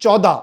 14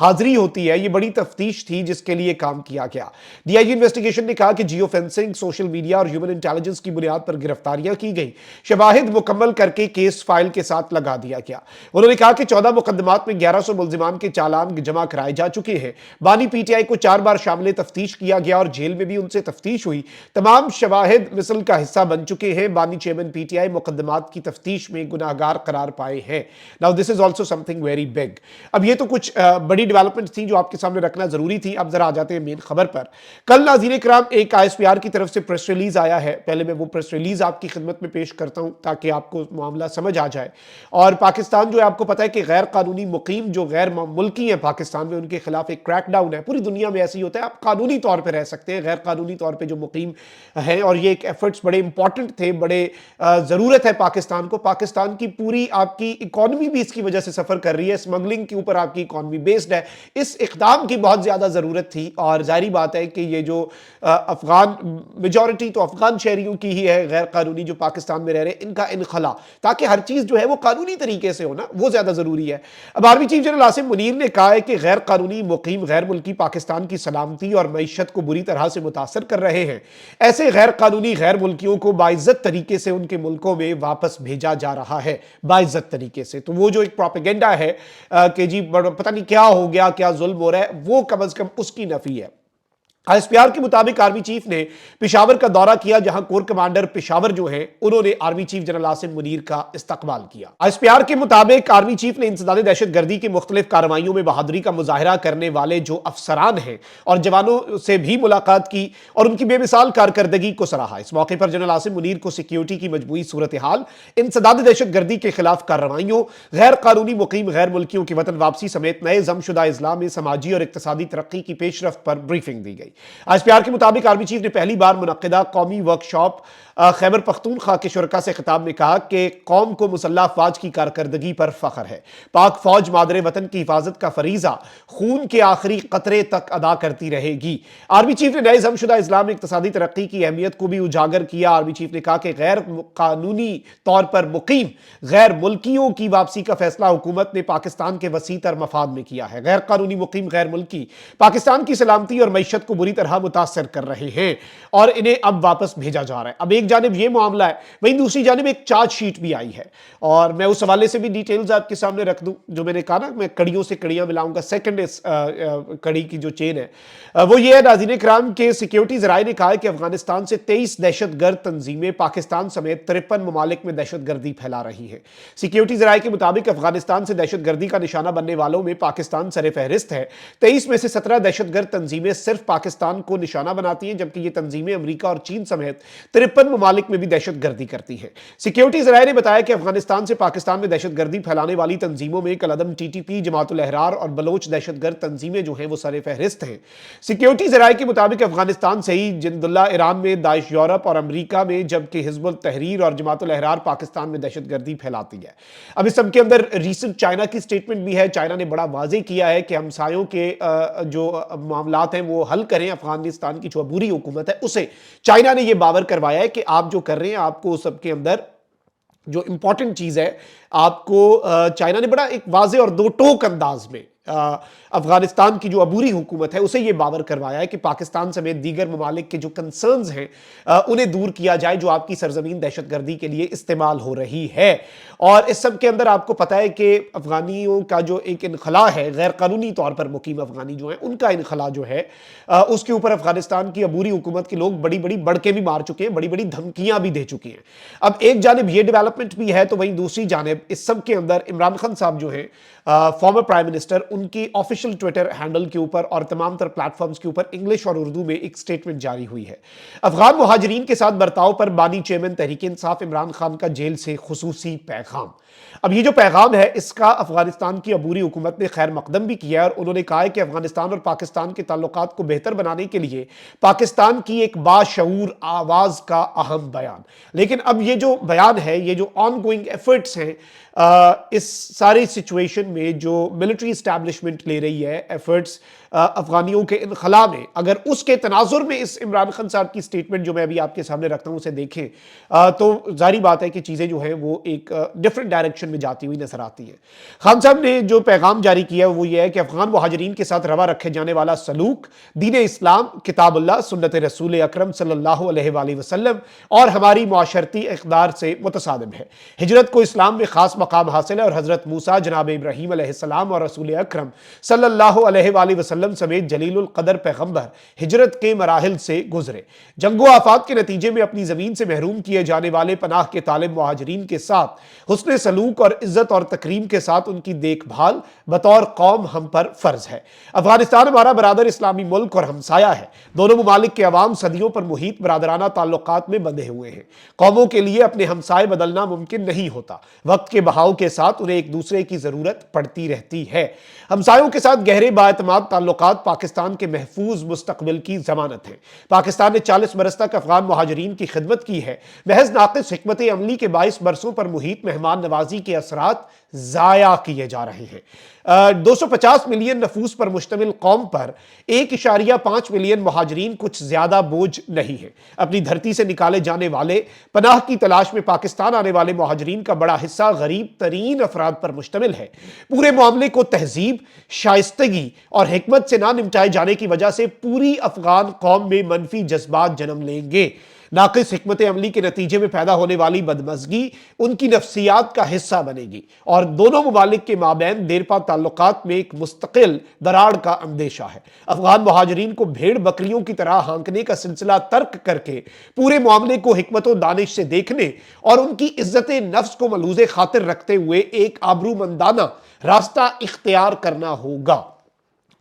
حاضری ہوتی ہے، یہ بڑی تفتیش تھی جس کے لیے کام کیا گیا۔ ڈی آئی جی انویسٹیگیشن نے کہا کہ جیو فینسنگ، سوشل میڈیا اور ہیومن انٹیلیجنس کی بنیاد پر گرفتاریاں کی گئی، شواہد مکمل کر کے کیس فائل کے ساتھ لگا دیا گیا۔ انہوں نے کہا کہ 14 مقدمات میں 1100 ملزمان کے چالان جمع کرائے جا چکے ہیں۔ بانی پی ٹی آئی کو 4 بار شامل تفتیش کیا گیا اور جیل میں بھی ان سے تفتیش ہوئی۔ تمام شواہد مثل کا حصہ بن چکے ہیں۔ بانی چیئرمین پی ٹی آئی مقدمات کی تفتیش میں گناہگار قرار پائے ہیں۔ Now this is also something very big۔ اب یہ تو کچھ بڑی ڈیولپمنٹ تھی جو آپ کے سامنے رکھنا ضروری تھی۔ اب ذرا آ جاتے ہیں مین خبر پر۔ کل ناظرین کرام ایک آئی ایس پی آر کی طرف سے پریس ریلیز آیا ہے۔ پہلے میں وہ پریس ریلیز آپ کی خدمت میں پیش کرتا ہوں تاکہ آپ کو معاملہ سمجھ آ جائے۔ اور پاکستان جو ہے آپ کو پتہ ہے کہ غیر قانونی مقیم جو غیر ملکی ہیں پاکستان میں، ان کے خلاف ایک کریک ڈاؤن ہے۔ پوری دنیا میں ایسی ہوتا ہے، آپ قانونی طور پہ رہ سکتے ہیں، غیر قانونی طور پہ جو مقیم ہیں، اور یہ ایک ایفرٹس بڑے امپورٹنٹ تھے، بڑے ضرورت ہے پاکستان کو۔ پاکستان کی پوری آپ کی اکانومی بھی اس کی وجہ سے سفر کر رہی ہے، اسمگلنگ کے اوپر آپ کی اکانومی بیسڈ ہے۔ اس اقدام کی بہت زیادہ ضرورت تھی، اور ظاہری بات ہے کہ یہ جو افغان میجورٹی تو افغان شہریوں کی ہی ہے غیر قانونی جو پاکستان میں رہ رہے ہیں، ان کا انخلا، تاکہ ہر چیز جو ہے وہ قانونی طریقے سے ہونا، وہ زیادہ ضروری ہے۔ اب army chief general Asim Munir نے کہا ہے کہ غیر قانونی مقیم غیر ملکی پاکستان کی سلامتی اور معیشت کو بری طرح سے متاثر کر رہے ہیں۔ ایسے غیر قانونی غیر ملکیوں کو باعزت طریقے سے ان کے ملکوں میں واپس بھیجا جا رہا ہے، باعزت طریقے سے۔ تو وہ جو ایک پروپیگنڈا ہے کہ جی پتہ نہیں کیا ہو گیا، کیا ظلم ہو رہا ہے، وہ کم از کم اس کی نفی ہے۔ آئی ایس پی آر کے مطابق آرمی چیف نے پشاور کا دورہ کیا، جہاں کور کمانڈر پشاور جو ہیں انہوں نے army chief general Asim Munir کا استقبال کیا۔ آئی ایس پی آر کے مطابق آرمی چیف نے انسداد دہشت گردی کے مختلف کارروائیوں میں بہادری کا مظاہرہ کرنے والے جو افسران ہیں اور جوانوں سے بھی ملاقات کی اور ان کی بے مثال کارکردگی کو سراہا۔ اس موقع پر جنرل عاصم منیر کو سیکیورٹی کی مجموعی صورتحال، انسداد دہشت گردی کے خلاف کارروائیوں، غیر قانونی مقیم غیر ملکیوں کی وطن واپسی سمیت نئے ضم شدہ اضلاع میں سماجی اور اقتصادی ترقی کی پیش رفت پر بریفنگ دی گئی۔ آئی ایس پی آر کے مطابق آرمی چیف نے پہلی بار منعقدہ قومی ورکشاپ خیبر پختونخوا کے شرکاء سے خطاب میں کہا کہ قوم کو مسلح افواج کی کارکردگی پر فخر ہے۔ پاک فوج مادر وطن کی حفاظت کا فریضہ خون کے آخری قطرے تک ادا کرتی رہے گی۔ آرمی چیف نے نئے ضم شدہ اضلاع میں اقتصادی ترقی کی اہمیت کو بھی اجاگر کیا۔ آرمی چیف نے کہا کہ غیر قانونی طور پر مقیم غیر ملکیوں کی واپسی کا فیصلہ حکومت نے پاکستان کے وسیع تر مفاد میں کیا ہے۔ غیر قانونی مقیم غیر ملکی پاکستان کی سلامتی اور معیشت کو بری طرح متاثر کر رہے ہیں اور انہیں اب واپس بھیجا جا رہا ہے۔ اب ایک جانب یہ معاملہ ہے، وہیں دوسری جانب ایک چارج شیٹ بھی آئی ہے، اور میں اس حوالے سے بھی ڈیٹیلز آپ کے سامنے رکھ دوں۔ جو میں نے کہا نا، میں کڑیوں سے کڑیاں ملاؤں گا، سیکنڈ اس کڑی کی جو چین ہے وہ یہ ہے ناظرین کرام کے سیکیورٹی ذرائع نے کہا ہے کہ افغانستان سے 23 دہشت گرد تنظیمیں پاکستان سمیت 53 ممالک میں دہشت گردی پھیلا رہی ہیں۔ سیکیورٹی ذرائع کے مطابق افغانستان سے دہشت گردی کا نشانہ بننے والوں میں پاکستان سر فہرست ہے۔ 23 میں سے 17 دہشت گرد تنظیمیں صرف پاکستان کو نشانہ بناتی ہیں، جبکہ یہ تنظیمیں امریکہ اور چین سمیت 53 ممالک میں بھی دہشت گردی کرتی ہیں۔ سیکیورٹی ذرائع نے بتایا کہ افغانستان سے پاکستان میں دہشت گردی پھیلانے والی تنظیموں میں کالعدم ٹی ٹی پی، جماعت الاحرار اور بلوچ دہشت گرد تنظیمیں جو ہیں وہ سر فہرست ہیں۔ سیکیورٹی ذرائع کے مطابق افغانستان سے ہی جند اللہ ایران میں، داعش یورپ اور امریکہ میں، جبکہ حزب التحریر اور جماعت الاحرار پاکستان میں دہشت گردی پھیلاتی ہے۔ اب اس سب کے اندر ریسنٹ چائنا کی سٹیٹمنٹ بھی ہے۔ چائنا نے بڑا واضح کیا ہے کہ ہمسایوں کے جو معاملات ہیں وہ حل کریں، افغانستان کی جو عبوری حکومت ہے اسے چائنا نے یہ باور کروایا ہے کہ آپ جو کر رہے ہیں، آپ کو سب کے اندر جو امپورٹنٹ چیز ہے، آپ کو چائنا نے بڑا ایک واضح اور دو ٹوک انداز میں افغانستان کی جو عبوری حکومت ہے اسے یہ باور کروایا ہے کہ پاکستان سمیت دیگر ممالک کے جو کنسرنز ہیں انہیں دور کیا جائے، جو آپ کی سرزمین دہشت گردی کے لیے استعمال ہو رہی ہے۔ اور اس سب کے اندر آپ کو پتہ ہے کہ افغانیوں کا جو ایک انخلا ہے، غیر قانونی طور پر مقیم افغانی جو ہیں ان کا انخلا جو ہے، اس کے اوپر افغانستان کی عبوری حکومت کے لوگ بڑی بڑی بڑکیں بھی مار چکے ہیں، بڑی بڑی دھمکیاں بھی دے چکے ہیں۔ اب ایک جانب یہ ڈیولپمنٹ بھی ہے، تو وہیں دوسری جانب اس سب کے اندر عمران خان صاحب جو ہیں فارمر پرائم منسٹر، ان کی آفیشیل ٹویٹر ہینڈل کے اوپر اور تمام تر پلیٹ فارمز کے اوپر انگلش اور اردو میں ایک سٹیٹمنٹ جاری ہوئی ہے۔ افغان مہاجرین کے ساتھ برتاؤ پر بانی چیئرمین تحریک انصاف عمران خان کا جیل سے خصوصی پیغام۔ اب یہ جو پیغام ہے اس کا افغانستان کی عبوری حکومت نے خیر مقدم بھی کیا ہے، اور انہوں نے کہا ہے کہ افغانستان اور پاکستان کے تعلقات کو بہتر بنانے کے لیے پاکستان کی ایک باشعور آواز کا اہم بیان۔ لیکن اب یہ جو بیان ہے، یہ جو آن گوئنگ ایفرٹس ہیں اس ساری سچویشن میں جو ملٹری اسٹیبلشمنٹ لے رہی ہے ایفرٹس افغانیوں کے انخلا میں، اگر اس کے تناظر میں اس عمران خان صاحب کی سٹیٹمنٹ جو میں ابھی آپ کے سامنے رکھتا ہوں اسے دیکھیں تو ظاہری بات ہے کہ چیزیں جو ہیں وہ ایک ڈیفرنٹ ڈائریکشن میں جاتی ہوئی نظر آتی ہیں۔ خان صاحب نے جو پیغام جاری کیا وہ یہ ہے کہ افغان مہاجرین کے ساتھ روا رکھے جانے والا سلوک دین اسلام، کتاب اللہ، سنت رسول اکرم صلی اللہ علیہ وآلہ وسلم اور ہماری معاشرتی اقدار سے متصادم ہے۔ ہجرت کو اسلام میں خاص مقام حاصل ہے اور حضرت موسیٰ جناب ابراہیم علیہ السلام اور رسول اکرم صلی اللہ علیہ وآلہ وسلم سمیت جلیل القدر پیغمبر ہجرت کے مراحل سے گزرے۔ جنگ و آفات کے نتیجے میں اپنی زمین سے محروم کیے جانے والے پناہ کے طالب مہاجرین کے ساتھ حسن سلوک اور عزت اور تکریم کے ساتھ ان کی دیکھ بھال بطور قوم ہم پر فرض ہے۔ افغانستان ہمارا برادر اسلامی ملک اور ہمسایہ ہے۔ دونوں ممالک کے عوام صدیوں پر محیط برادرانہ تعلقات میں بندھے ہوئے ہیں۔ قوموں کے لیے اپنے ہمسائے بدلنا ممکن نہیں ہوتا۔ وقت کے بہاؤ کے ساتھ انہیں ایک دوسرے کی ضرورت پڑتی رہتی ہے۔ ہمسایوں کے ساتھ گہرے بااعتماد تعلقات پاکستان کے محفوظ مستقبل کی ضمانت ہیں۔ پاکستان نے 40 برس تک افغان مہاجرین کی خدمت کی ہے۔ محض ناقص حکمت عملی کے 22 برسوں پر محیط مہمان نوازی کے اثرات ضائع کیے جا رہے ہیں۔ 250 ملین نفوس پر مشتمل قوم پر 1.5 ملین مہاجرین کچھ زیادہ بوجھ نہیں ہے۔ اپنی دھرتی سے نکالے جانے والے، پناہ کی تلاش میں پاکستان آنے والے مہاجرین کا بڑا حصہ غریب ترین افراد پر مشتمل ہے۔ پورے معاملے کو تہذیب، شائستگی اور حکمت سے نہ نمٹائے جانے کی وجہ سے پوری افغان قوم میں منفی جذبات جنم لیں گے۔ ناقص حکمت عملی کے نتیجے میں پیدا ہونے والی بدمزگی ان کی نفسیات کا حصہ بنے گی اور دونوں ممالک کے مابین دیرپا تعلقات میں ایک مستقل دراڑ کا اندیشہ ہے۔ افغان مہاجرین کو بھیڑ بکریوں کی طرح ہانکنے کا سلسلہ ترک کر کے پورے معاملے کو حکمت و دانش سے دیکھنے اور ان کی عزت نفس کو ملحوظ خاطر رکھتے ہوئے ایک آبرومندانہ راستہ اختیار کرنا ہوگا۔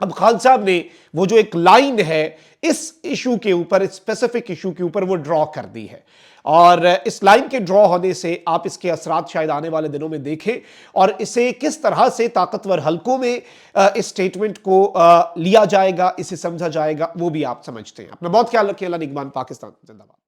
اب خان صاحب نے وہ جو ایک لائن ہے اس ایشو کے اوپر، اس اسپیسیفک ایشو کے اوپر وہ ڈرا کر دی ہے، اور اس لائن کے ڈرا ہونے سے آپ اس کے اثرات شاید آنے والے دنوں میں دیکھیں اور اسے کس طرح سے طاقتور حلقوں میں اس سٹیٹمنٹ کو لیا جائے گا، اسے سمجھا جائے گا، وہ بھی آپ سمجھتے ہیں۔ اپنا بہت خیال رکھیں۔ اللہ نگہبان۔ پاکستان زندہ باد۔